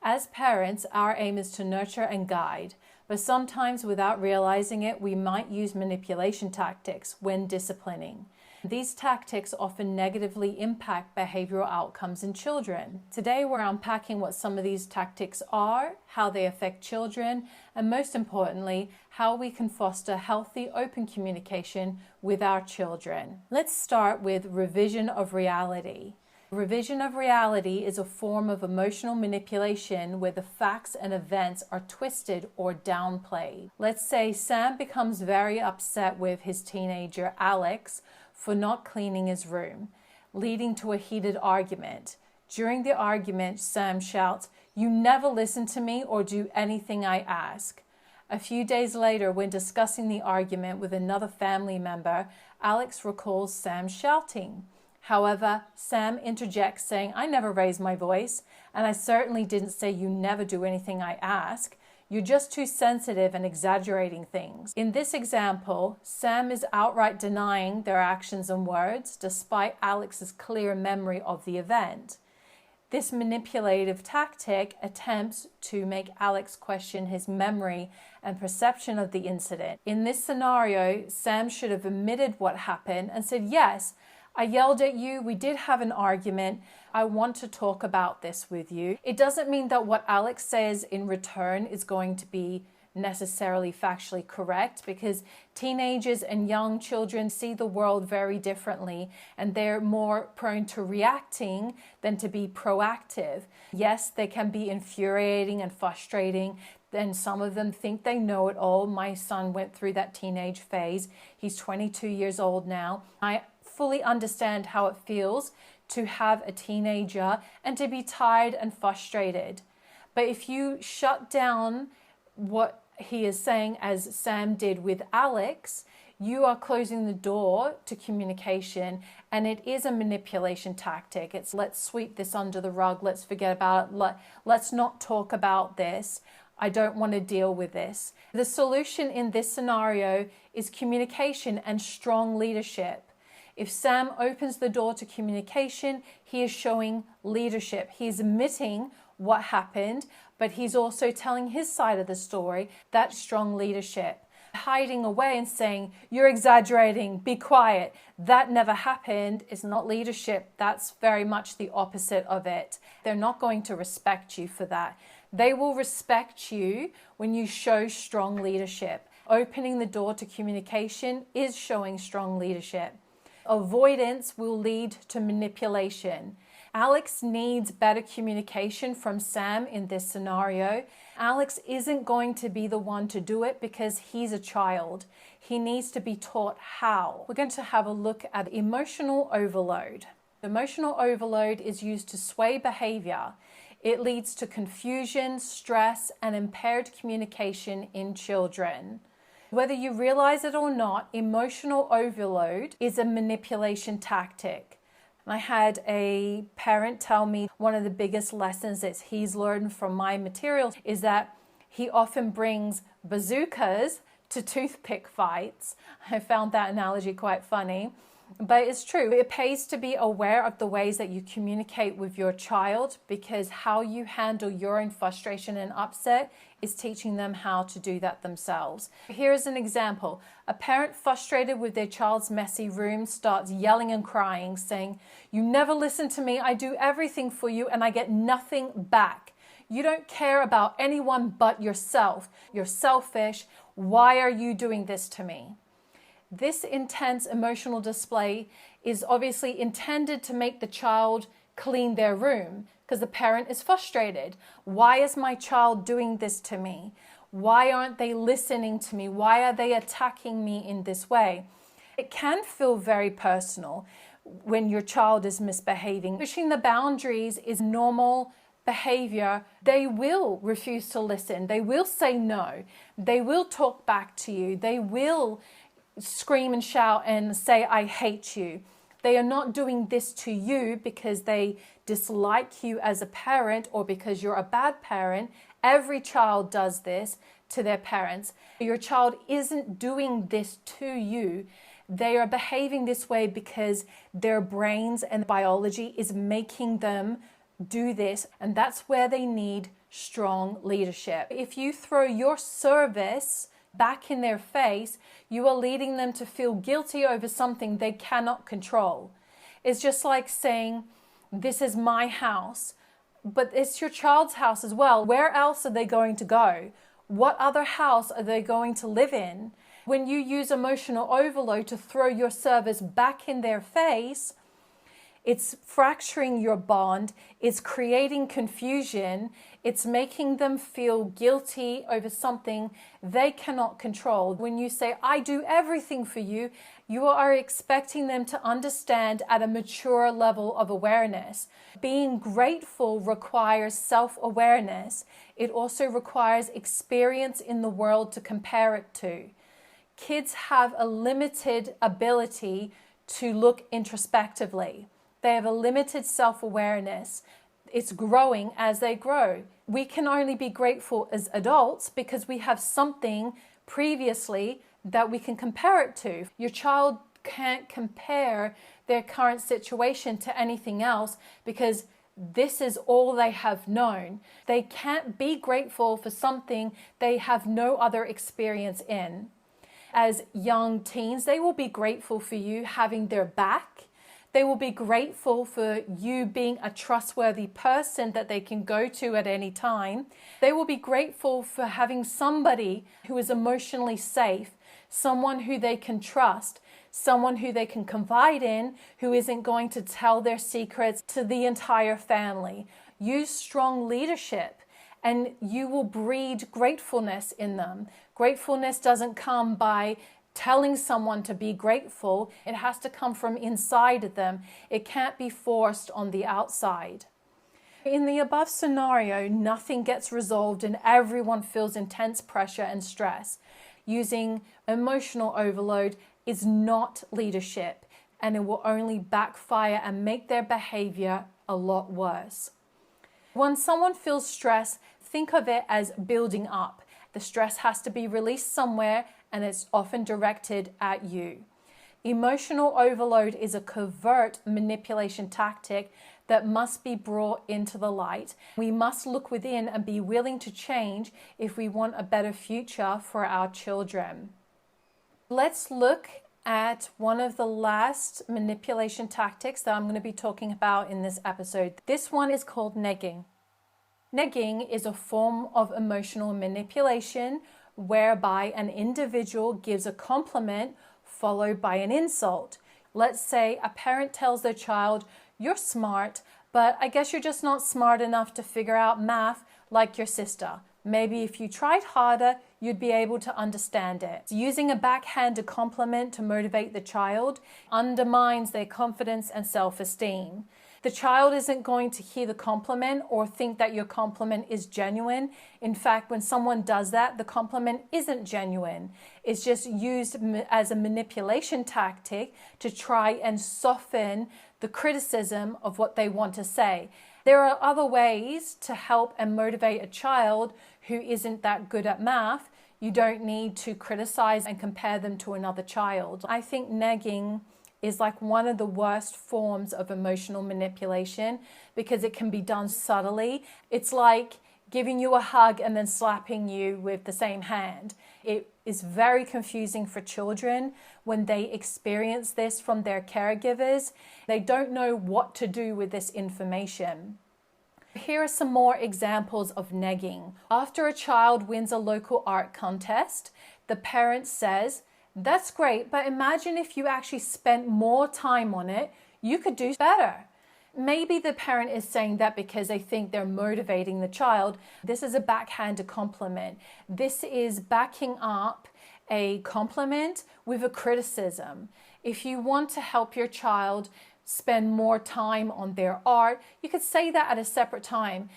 As parents, our aim is to nurture and guide, but sometimes without realizing it, we might use manipulation tactics when disciplining. These tactics often negatively impact behavioral outcomes in children. Today, we're unpacking what some of these tactics are, how they affect children, and most importantly, how we can foster healthy, open communication with our children. Let's start with revision of reality. Revision of reality is a form of emotional manipulation where the facts and events are twisted or downplayed. Let's say Sam becomes very upset with his teenager, Alex, for not cleaning his room, leading to a heated argument. During the argument, Sam shouts, "You never listen to me or do anything I ask." A few days later, when discussing the argument with another family member, Alex recalls Sam shouting. However, Sam interjects saying, "I never raised my voice, and I certainly didn't say you never do anything I ask. You're just too sensitive and exaggerating things." In this example, Sam is outright denying their actions and words, despite Alex's clear memory of the event. This manipulative tactic attempts to make Alex question his memory and perception of the incident. In this scenario, Sam should have admitted what happened and said, "Yes, I yelled at you, we did have an argument, I want to talk about this with you." It doesn't mean that what Alex says in return is going to be necessarily factually correct, because teenagers and young children see the world very differently and they're more prone to reacting than to be proactive. Yes, they can be infuriating and frustrating. Then some of them think they know it all. My son went through that teenage phase. He's 22 years old now. I fully understand how it feels to have a teenager and to be tired and frustrated. But if you shut down what he is saying, as Sam did with Alex, you are closing the door to communication, and it is a manipulation tactic. It's let's sweep this under the rug, let's forget about it, let's not talk about this. I don't want to deal with this. The solution in this scenario is communication and strong leadership. If Sam opens the door to communication, he is showing leadership. He's admitting what happened, but he's also telling his side of the story. That's strong leadership. Hiding away and saying, "You're exaggerating, be quiet, that never happened," is not leadership. That's very much the opposite of it. They're not going to respect you for that. They will respect you when you show strong leadership. Opening the door to communication is showing strong leadership. Avoidance will lead to manipulation. Alex needs better communication from Sam in this scenario. Alex isn't going to be the one to do it because he's a child. He needs to be taught how. We're going to have a look at emotional overload. Emotional overload is used to sway behavior. It leads to confusion, stress, and impaired communication in children. Whether you realize it or not, emotional overload is a manipulation tactic. I had a parent tell me one of the biggest lessons that he's learned from my materials is that he often brings bazookas to toothpick fights. I found that analogy quite funny. But it's true. It pays to be aware of the ways that you communicate with your child, because how you handle your own frustration and upset is teaching them how to do that themselves. Here's an example. A parent frustrated with their child's messy room starts yelling and crying, saying, "You never listen to me. I do everything for you and I get nothing back. You don't care about anyone but yourself. You're selfish. Why are you doing this to me?" This intense emotional display is obviously intended to make the child clean their room because the parent is frustrated. Why is my child doing this to me? Why aren't they listening to me? Why are they attacking me in this way? It can feel very personal when your child is misbehaving. Pushing the boundaries is normal behavior. They will refuse to listen. They will say no. They will talk back to you. They will scream and shout and say, "I hate you." They are not doing this to you because they dislike you as a parent or because you're a bad parent. Every child does this to their parents. Your child isn't doing this to you. They are behaving this way because their brains and biology is making them do this, and that's where they need strong leadership. If you throw your service back in their face, you are leading them to feel guilty over something they cannot control. It's just like saying, this is my house, but it's your child's house as well. Where else are they going to go? What other house are they going to live in? When you use emotional overload to throw your service back in their face, it's fracturing your bond, it's creating confusion, it's making them feel guilty over something they cannot control. When you say, I do everything for you, you are expecting them to understand at a mature level of awareness. Being grateful requires self-awareness. It also requires experience in the world to compare it to. Kids have a limited ability to look introspectively. They have a limited self-awareness. It's growing as they grow. We can only be grateful as adults because we have something previously that we can compare it to. Your child can't compare their current situation to anything else because this is all they have known. They can't be grateful for something they have no other experience in. As young teens, they will be grateful for you having their back. They will be grateful for you being a trustworthy person that they can go to at any time. They will be grateful for having somebody who is emotionally safe, someone who they can trust, someone who they can confide in, who isn't going to tell their secrets to the entire family. Use strong leadership and you will breed gratefulness in them. Gratefulness doesn't come by telling someone to be grateful. It has to come from inside of them. It can't be forced on the outside. In the above scenario, nothing gets resolved and everyone feels intense pressure and stress. Using emotional overload is not leadership, and it will only backfire and make their behavior a lot worse. When someone feels stress, think of it as building up. The stress has to be released somewhere, and it's often directed at you. Emotional overload is a covert manipulation tactic that must be brought into the light. We must look within and be willing to change if we want a better future for our children. Let's look at one of the last manipulation tactics that I'm going to be talking about in this episode. This one is called negging. Negging is a form of emotional manipulation whereby an individual gives a compliment followed by an insult. Let's say a parent tells their child, "You're smart, but I guess you're just not smart enough to figure out math like your sister. Maybe if you tried harder, you'd be able to understand it." Using a backhanded compliment to motivate the child undermines their confidence and self-esteem. The child isn't going to hear the compliment or think that your compliment is genuine. In fact, when someone does that, the compliment isn't genuine. It's just used as a manipulation tactic to try and soften the criticism of what they want to say. There are other ways to help and motivate a child who isn't that good at math. You don't need to criticize and compare them to another child. I think negging is like one of the worst forms of emotional manipulation because it can be done subtly. It's like giving you a hug and then slapping you with the same hand. It is very confusing for children when they experience this from their caregivers. They don't know what to do with this information. Here are some more examples of negging. After a child wins a local art contest, the parent says, "That's great, but imagine if you actually spent more time on it, you could do better." Maybe the parent is saying that because they think they're motivating the child. This is a backhanded compliment. This is backing up a compliment with a criticism. If you want to help your child spend more time on their art, you could say that at a separate time.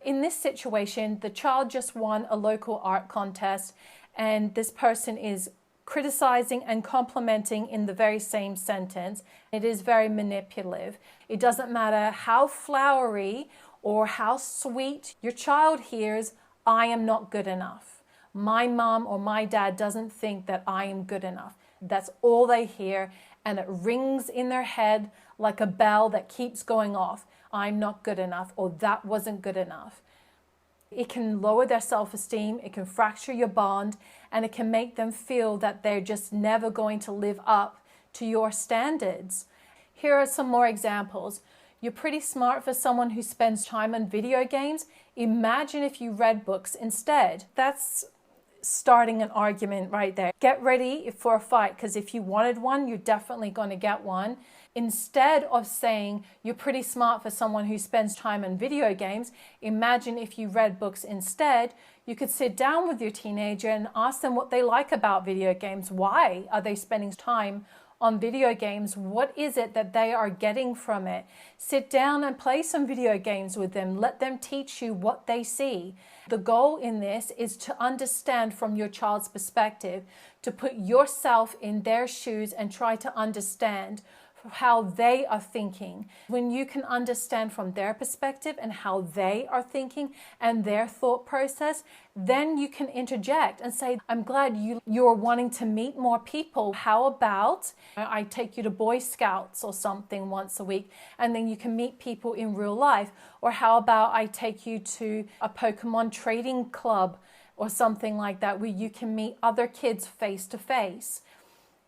In this situation, the child just won a local art contest and this person is criticizing and complimenting in the very same sentence. It is very manipulative. It doesn't matter how flowery or how sweet your child hears, "I am not good enough. My mom or my dad doesn't think that I am good enough." That's all they hear, and it rings in their head like a bell that keeps going off. "I'm not good enough," or "that wasn't good enough." It can lower their self-esteem, it can fracture your bond, and it can make them feel that they're just never going to live up to your standards. Here are some more examples. You're pretty smart for someone who spends time on video games. Imagine if you read books instead. That's starting an argument right there. Get ready for a fight, because if you wanted one, you're definitely going to get one. Instead of saying you're pretty smart for someone who spends time on video games, imagine if you read books instead. You could sit down with your teenager and ask them what they like about video games. Why are they spending time on video games? What is it that they are getting from it? Sit down and play some video games with them. Let them teach you what they see. The goal in this is to understand from your child's perspective, to put yourself in their shoes and try to understand how they are thinking. When you can understand from their perspective and how they are thinking and their thought process, then you can interject and say, I'm glad you're wanting to meet more people. How about I take you to Boy Scouts or something once a week, and then you can meet people in real life? Or how about I take you to a Pokemon trading club or something like that, where you can meet other kids face to face?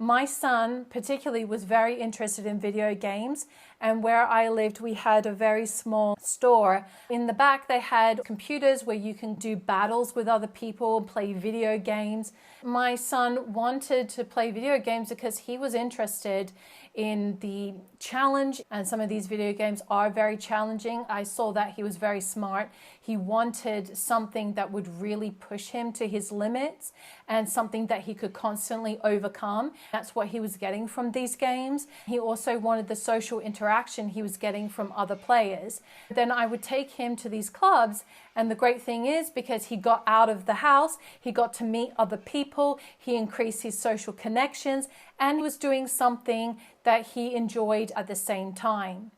My son particularly was very interested in video games, and where I lived we had a very small store. In the back they had computers where you can do battles with other people, play video games. My son wanted to play video games because he was interested in the challenge, and some of these video games are very challenging. I saw that he was very smart. He wanted something that would really push him to his limits and something that he could constantly overcome. That's what he was getting from these games. He also wanted the social interaction he was getting from other players. Then I would take him to these clubs, and the great thing is, because he got out of the house, he got to meet other people, he increased his social connections, and was doing something that he enjoyed at the same time.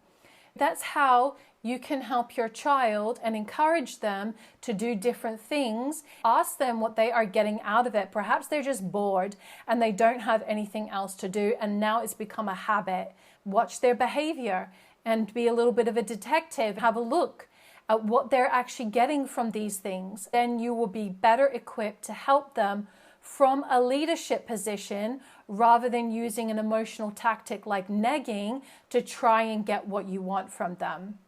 That's how you can help your child and encourage them to do different things. Ask them what they are getting out of it. Perhaps they're just bored and they don't have anything else to do, and now it's become a habit. Watch their behavior and be a little bit of a detective. Have a look at what they're actually getting from these things. Then you will be better equipped to help them from a leadership position, rather than using an emotional tactic like negging to try and get what you want from them.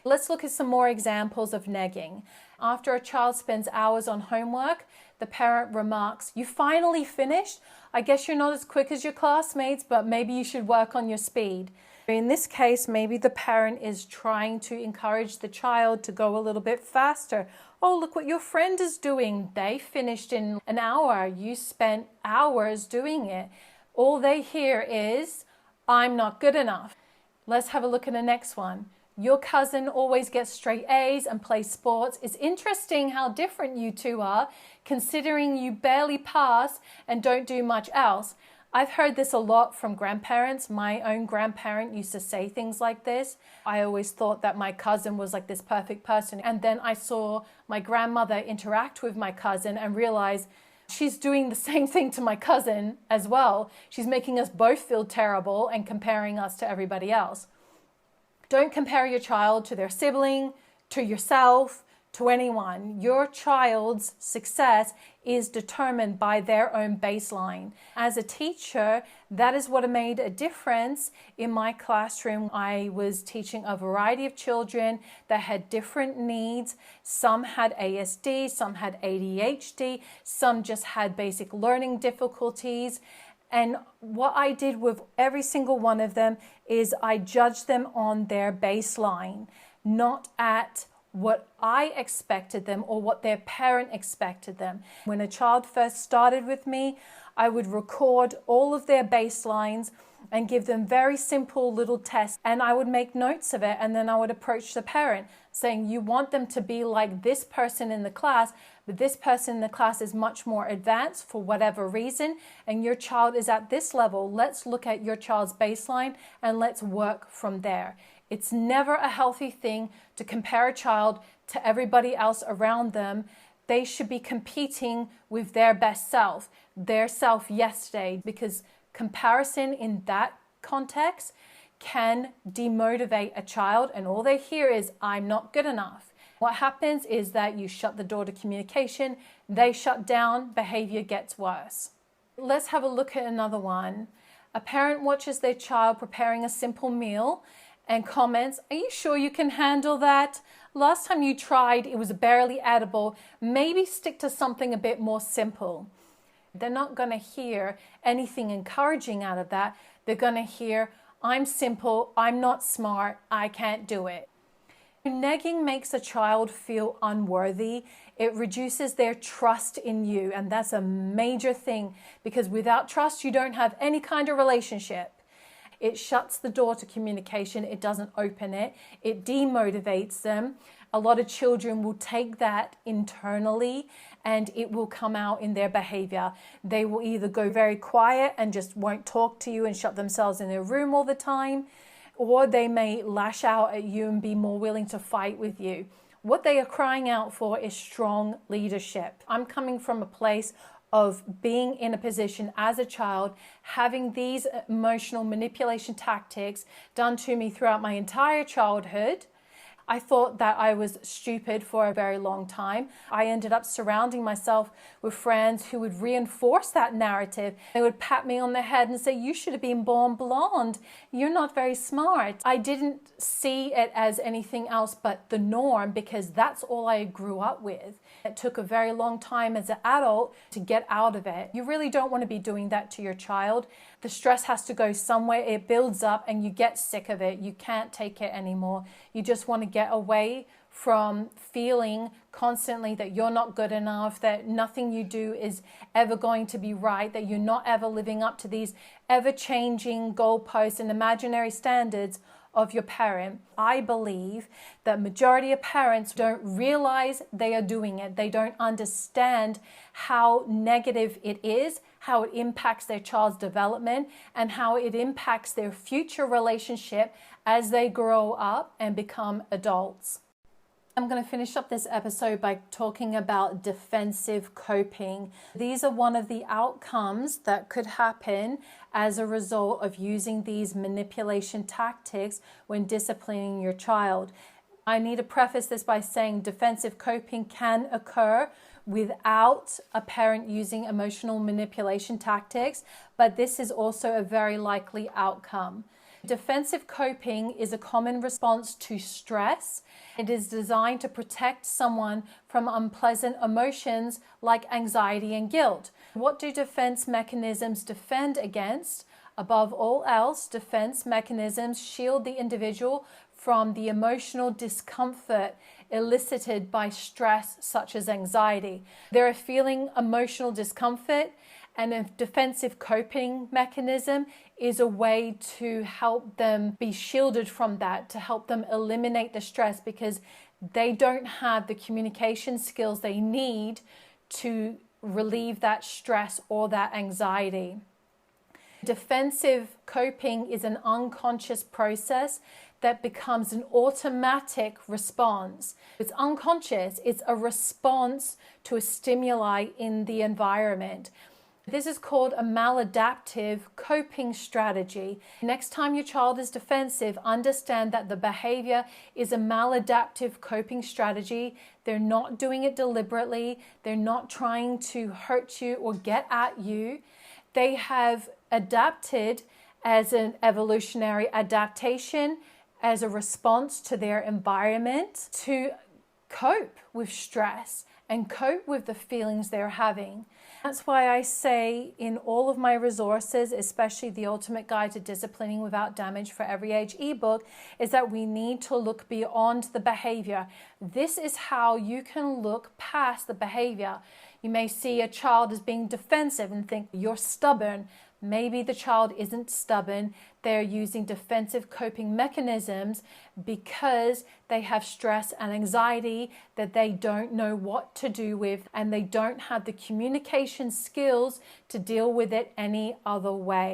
Let's look at some more examples of negging. After a child spends hours on homework, the parent remarks, "You finally finished? I guess you're not as quick as your classmates, but maybe you should work on your speed." In this case, maybe the parent is trying to encourage the child to go a little bit faster. "Oh, look what your friend is doing. They finished in an hour. You spent hours doing it." All they hear is, "I'm not good enough." Let's have a look at the next one. "Your cousin always gets straight A's and plays sports. It's interesting how different you two are, considering you barely pass and don't do much else." I've heard this a lot from grandparents. My own grandparent used to say things like this. I always thought that my cousin was like this perfect person. And then I saw my grandmother interact with my cousin and realized she's doing the same thing to my cousin as well. She's making us both feel terrible and comparing us to everybody else. Don't compare your child to their sibling, to yourself, to anyone. Your child's success is determined by their own baseline. As a teacher, that is what made a difference in my classroom. I was teaching a variety of children that had different needs. Some had ASD, some had ADHD, some just had basic learning difficulties. And what I did with every single one of them is I judged them on their baseline, not at what I expected them or what their parent expected them. When a child first started with me, I would record all of their baselines and give them very simple little tests, and I would make notes of it, and then I would approach the parent saying, "You want them to be like this person in the class, but this person in the class is much more advanced for whatever reason, and your child is at this level. Let's look at your child's baseline and let's work from there." It's never a healthy thing to compare a child to everybody else around them. They should be competing with their best self, their self yesterday, because comparison in that context can demotivate a child, and all they hear is, "I'm not good enough." What happens is that you shut the door to communication, they shut down, behavior gets worse. Let's have a look at another one. A parent watches their child preparing a simple meal and comments, "Are you sure you can handle that? Last time you tried, it was barely edible. Maybe stick to something a bit more simple." They're not going to hear anything encouraging out of that. They're going to hear, "I'm simple, I'm not smart, I can't do it." Negging makes a child feel unworthy. It reduces their trust in you, and that's a major thing, because without trust, you don't have any kind of relationship. It shuts the door to communication. It doesn't open it. It demotivates them. A lot of children will take that internally and it will come out in their behavior. They will either go very quiet and just won't talk to you and shut themselves in their room all the time, or they may lash out at you and be more willing to fight with you. What they are crying out for is strong leadership. I'm coming from a place of being in a position as a child, having these emotional manipulation tactics done to me throughout my entire childhood. I thought that I was stupid for a very long time. I ended up surrounding myself with friends who would reinforce that narrative. They would pat me on the head and say, "You should have been born blonde. You're not very smart." I didn't see it as anything else but the norm, because that's all I grew up with. It took a very long time as an adult to get out of it. You really don't want to be doing that to your child. The stress has to go somewhere. It builds up and you get sick of it. You can't take it anymore. You just want to get away from feeling constantly that you're not good enough, that nothing you do is ever going to be right, that you're not ever living up to these ever-changing goalposts and imaginary standards of your parent. I believe that majority of parents don't realize they are doing it. They don't understand how negative it is, how it impacts their child's development, and how it impacts their future relationship as they grow up and become adults. I'm going to finish up this episode by talking about defensive coping. These are one of the outcomes that could happen as a result of using these manipulation tactics when disciplining your child. I need to preface this by saying defensive coping can occur without a parent using emotional manipulation tactics, but this is also a very likely outcome. Defensive coping is a common response to stress. It is designed to protect someone from unpleasant emotions like anxiety and guilt. What do defense mechanisms defend against? Above all else, defense mechanisms shield the individual from the emotional discomfort elicited by stress, such as anxiety. They're feeling emotional discomfort, and a defensive coping mechanism is a way to help them be shielded from that, to help them eliminate the stress, because they don't have the communication skills they need to relieve that stress or that anxiety. Defensive coping is an unconscious process that becomes an automatic response. It's unconscious, it's a response to a stimuli in the environment. This is called a maladaptive coping strategy. Next time your child is defensive, understand that the behavior is a maladaptive coping strategy. They're not doing it deliberately. They're not trying to hurt you or get at you. They have adapted as an evolutionary adaptation, as a response to their environment, to cope with stress and cope with the feelings they're having. That's why I say in all of my resources, especially the Ultimate Guide to Disciplining Without Damage for Every Age ebook, is that we need to look beyond the behavior. This is how you can look past the behavior. You may see a child as being defensive and think you're stubborn. Maybe the child isn't stubborn. They're using defensive coping mechanisms because they have stress and anxiety that they don't know what to do with, and they don't have the communication skills to deal with it any other way.